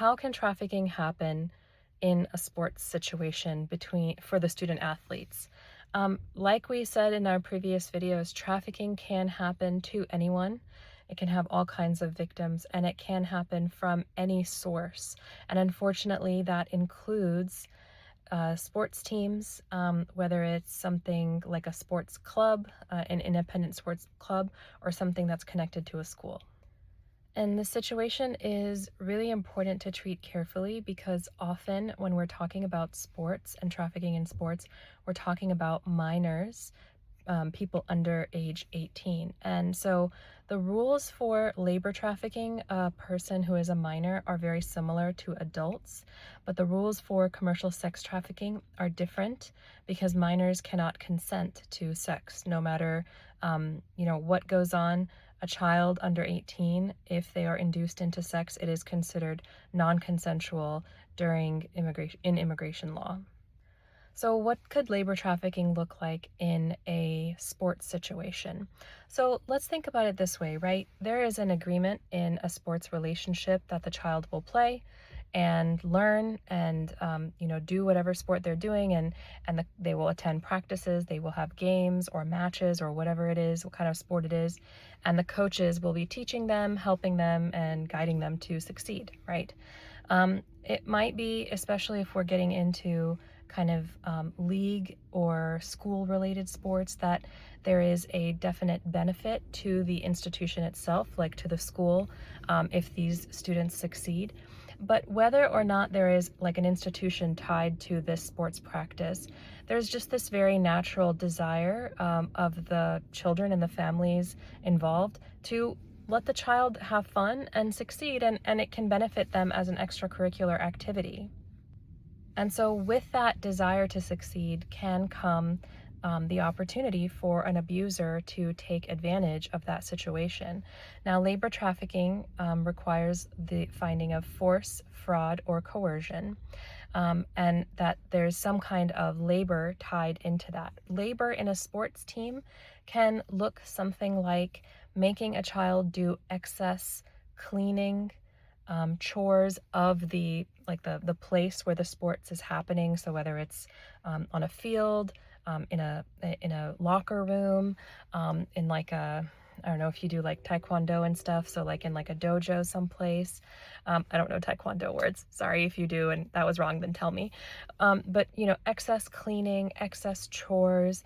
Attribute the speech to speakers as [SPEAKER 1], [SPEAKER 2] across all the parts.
[SPEAKER 1] how can trafficking happen in a sports situation for the student athletes? Like we said in our previous videos, trafficking can happen to anyone. It can have all kinds of victims, and it can happen from any source. And unfortunately, that includes sports teams, whether it's something like a sports club, an independent sports club, or something that's connected to a school. And the situation is really important to treat carefully because often when we're talking about sports and trafficking in sports, we're talking about minors, people under age 18. And so the rules for labor trafficking a person who is a minor are very similar to adults, but the rules for commercial sex trafficking are different because minors cannot consent to sex, no matter what goes on. A child under 18, if they are induced into sex, it is considered non-consensual during immigration law. So what could labor trafficking look like in a sports situation? So let's think about it this way, right? There is an agreement in a sports relationship that the child will play and learn and do whatever sport they're doing, and they will attend practices, they will have games or matches or whatever it is, what kind of sport it is, and the coaches will be teaching them, helping them, and guiding them to succeed, right? It might be, especially if we're getting into kind of league or school related sports, that there is a definite benefit to the institution itself, like to the school, if these students succeed. But whether or not there is like an institution tied to this sports practice, there's just this very natural desire of the children and the families involved to let the child have fun and succeed, and it can benefit them as an extracurricular activity. And so with that desire to succeed can come the opportunity for an abuser to take advantage of that situation. Now, labor trafficking requires the finding of force, fraud, or coercion, and that there's some kind of labor tied into that. Labor in a sports team can look something like making a child do excess cleaning, chores of the place where the sports is happening. So whether it's on a field, in a locker room, in like a, I don't know if you do like taekwondo and stuff, so like in like a dojo someplace. I don't know taekwondo words, sorry if you do and that was wrong, then tell me. But excess cleaning, excess chores,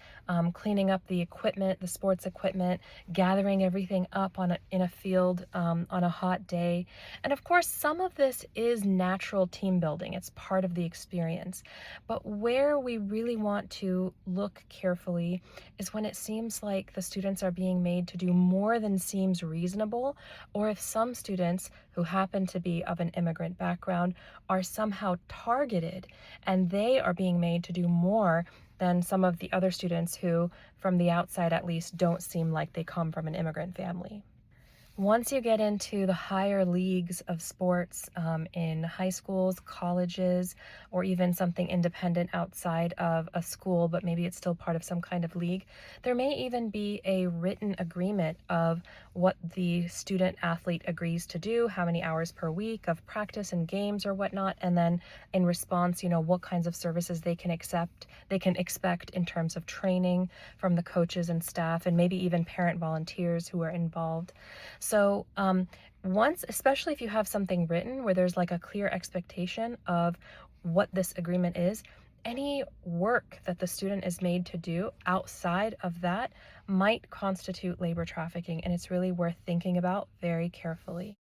[SPEAKER 1] cleaning up the equipment, the sports equipment, gathering everything up in a field on a hot day. And of course, some of this is natural team building. It's part of the experience. But where we really want to look carefully is when it seems like the students are being made to do more than seems reasonable, or if some students who happen to be of an immigrant background are somehow targeted and they are being made to do more than some of the other students who, from the outside at least, don't seem like they come from an immigrant family. Once you get into the higher leagues of sports, in high schools, colleges, or even something independent outside of a school, but maybe it's still part of some kind of league, there may even be a written agreement of what the student athlete agrees to do, how many hours per week of practice and games or whatnot, and then in response, what kinds of services they can expect in terms of training from the coaches and staff, and maybe even parent volunteers who are involved. So especially if you have something written where there's like a clear expectation of what this agreement is, any work that the student is made to do outside of that might constitute labor trafficking, and it's really worth thinking about very carefully.